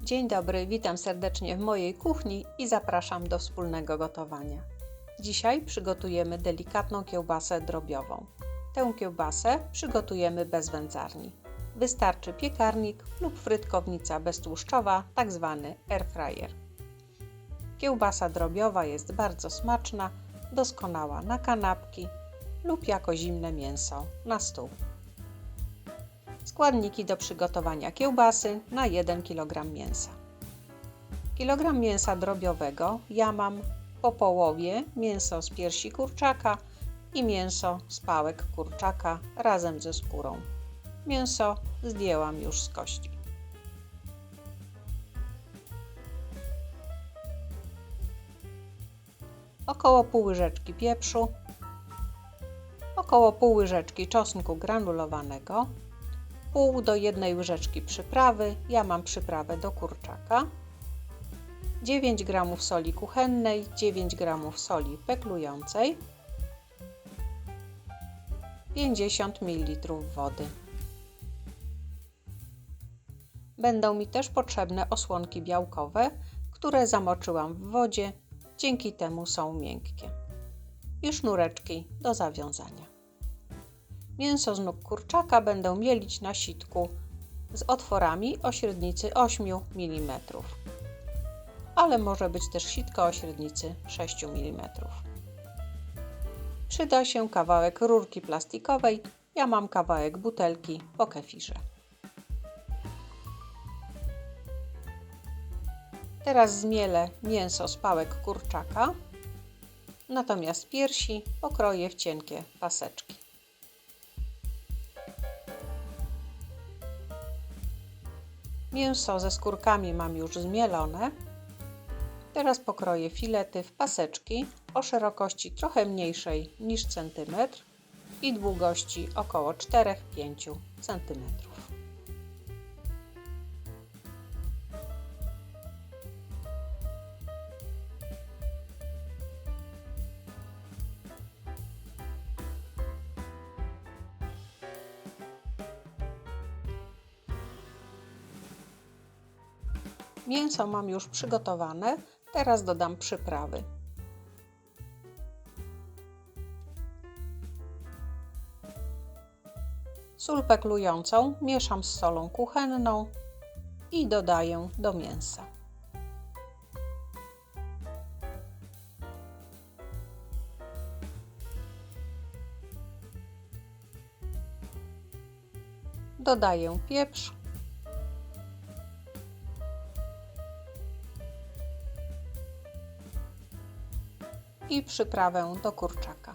Dzień dobry, witam serdecznie w mojej kuchni i zapraszam do wspólnego gotowania. Dzisiaj przygotujemy delikatną kiełbasę drobiową. Tę kiełbasę przygotujemy bez wędzarni. Wystarczy piekarnik lub frytkownica beztłuszczowa, tzw. air fryer. Kiełbasa drobiowa jest bardzo smaczna, doskonała na kanapki lub jako zimne mięso na stół. Składniki do przygotowania kiełbasy na 1 kg mięsa. Kilogram mięsa drobiowego ja mam po połowie mięso z piersi kurczaka i mięso z pałek kurczaka razem ze skórą. Mięso zdjęłam już z kości. Około pół łyżeczki pieprzu, około pół łyżeczki czosnku granulowanego, pół do 1 łyżeczki przyprawy, ja mam przyprawę do kurczaka, 9 g soli kuchennej, 9 g soli peklującej, 50 ml wody. Będą mi też potrzebne osłonki białkowe, które zamoczyłam w wodzie, dzięki temu są miękkie. I sznureczki do zawiązania. Mięso z nóg kurczaka będę mielić na sitku z otworami o średnicy 8 mm, ale może być też sitko o średnicy 6 mm. Przyda się kawałek rurki plastikowej, ja mam kawałek butelki po kefirze. Teraz zmielę mięso z pałek kurczaka, natomiast piersi pokroję w cienkie paseczki. Mięso ze skórkami mam już zmielone. Teraz pokroję filety w paseczki o szerokości trochę mniejszej niż centymetr i długości około 4-5 cm. Mięso mam już przygotowane, teraz dodam przyprawy. Sól peklującą mieszam z solą kuchenną i dodaję do mięsa. Dodaję pieprz. I przyprawę do kurczaka.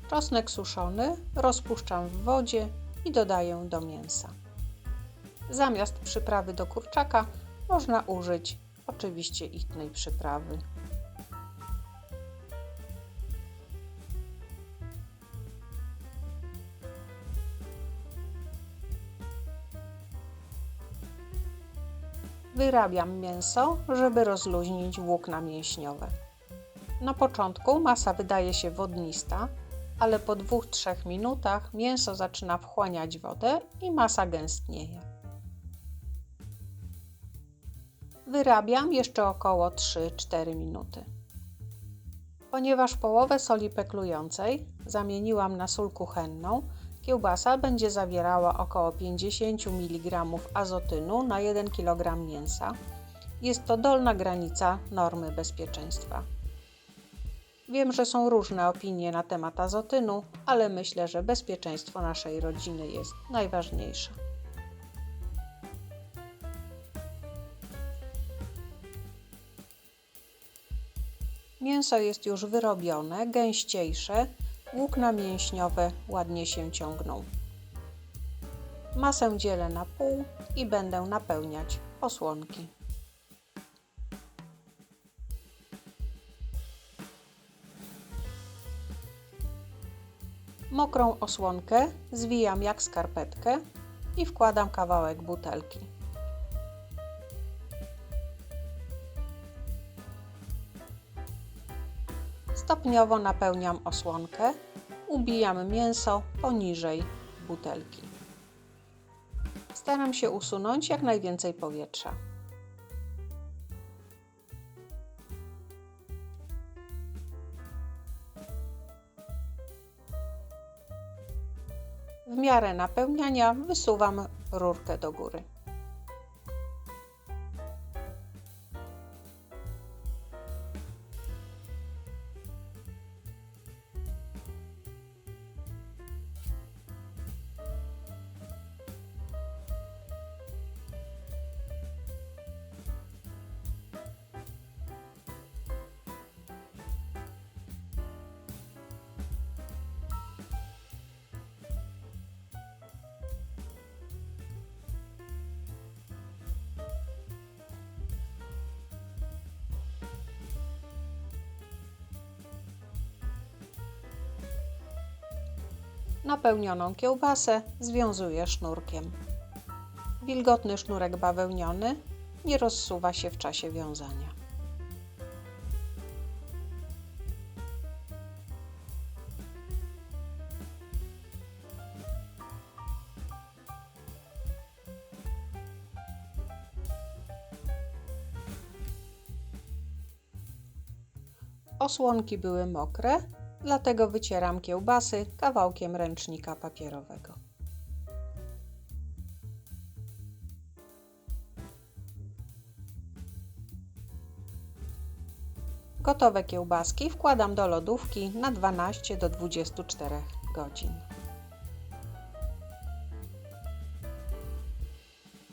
Czosnek suszony rozpuszczam w wodzie i dodaję do mięsa. Zamiast przyprawy do kurczaka można użyć oczywiście innej przyprawy. Wyrabiam mięso, żeby rozluźnić włókna mięśniowe. Na początku masa wydaje się wodnista, ale po 2-3 minutach mięso zaczyna wchłaniać wodę i masa gęstnieje. Wyrabiam jeszcze około 3-4 minuty. Ponieważ połowę soli peklującej zamieniłam na sól kuchenną, kiełbasa będzie zawierała około 50 mg azotynu na 1 kg mięsa. Jest to dolna granica normy bezpieczeństwa. Wiem, że są różne opinie na temat azotynu, ale myślę, że bezpieczeństwo naszej rodziny jest najważniejsze. Mięso jest już wyrobione, gęściejsze, włókna mięśniowe ładnie się ciągną. Masę dzielę na pół i będę napełniać osłonki. Mokrą osłonkę zwijam jak skarpetkę i wkładam kawałek butelki. Stopniowo napełniam osłonkę, ubijam mięso poniżej butelki. Staram się usunąć jak najwięcej powietrza. W miarę napełniania wysuwam rurkę do góry. Napełnioną kiełbasę związuję sznurkiem. Wilgotny sznurek bawełniony nie rozsuwa się w czasie wiązania. Osłonki były mokre, dlatego wycieram kiełbasy kawałkiem ręcznika papierowego. Gotowe kiełbaski wkładam do lodówki na 12 do 24 godzin.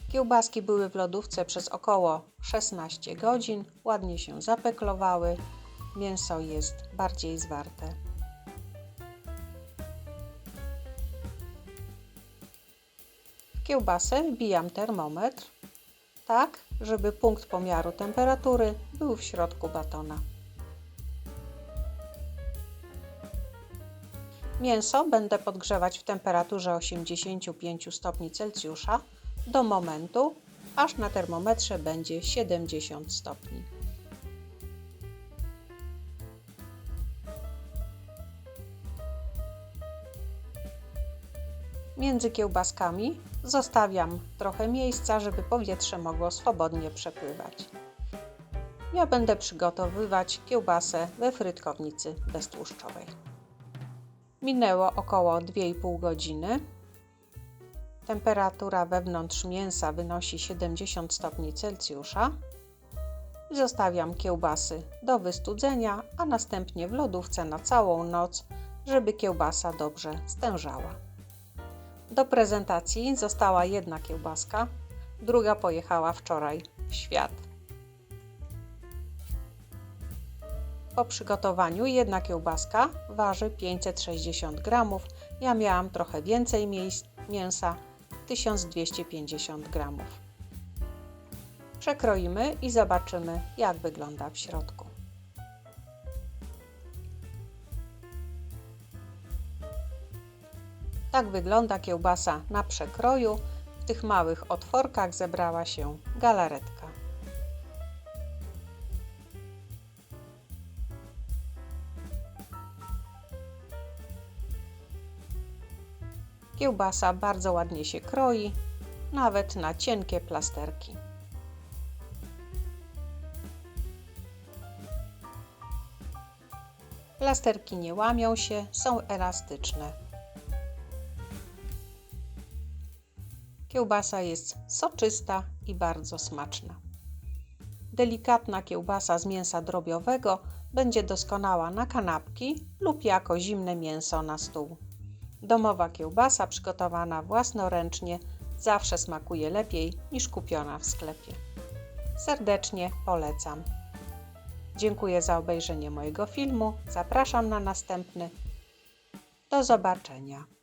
Kiełbaski były w lodówce przez około 16 godzin, ładnie się zapeklowały. Mięso jest bardziej zwarte. W kiełbasę wbijam termometr, tak żeby punkt pomiaru temperatury był w środku batona. Mięso będę podgrzewać w temperaturze 85 stopni Celsjusza do momentu, aż na termometrze będzie 70 stopni. Między kiełbaskami zostawiam trochę miejsca, żeby powietrze mogło swobodnie przepływać. Ja będę przygotowywać kiełbasę we frytkownicy beztłuszczowej. Minęło około 2,5 godziny. Temperatura wewnątrz mięsa wynosi 70 stopni Celsjusza. Zostawiam kiełbasy do wystudzenia, a następnie w lodówce na całą noc, żeby kiełbasa dobrze stężała. Do prezentacji została jedna kiełbaska, druga pojechała wczoraj w świat. Po przygotowaniu jedna kiełbaska waży 560 g, ja miałam trochę więcej mięsa, 1250 g. Przekroimy i zobaczymy, jak wygląda w środku. Tak wygląda kiełbasa na przekroju. W tych małych otworkach zebrała się galaretka. Kiełbasa bardzo ładnie się kroi, nawet na cienkie plasterki. Plasterki nie łamią się, są elastyczne. Kiełbasa jest soczysta i bardzo smaczna. Delikatna kiełbasa z mięsa drobiowego będzie doskonała na kanapki lub jako zimne mięso na stół. Domowa kiełbasa przygotowana własnoręcznie zawsze smakuje lepiej niż kupiona w sklepie. Serdecznie polecam. Dziękuję za obejrzenie mojego filmu. Zapraszam na następny. Do zobaczenia.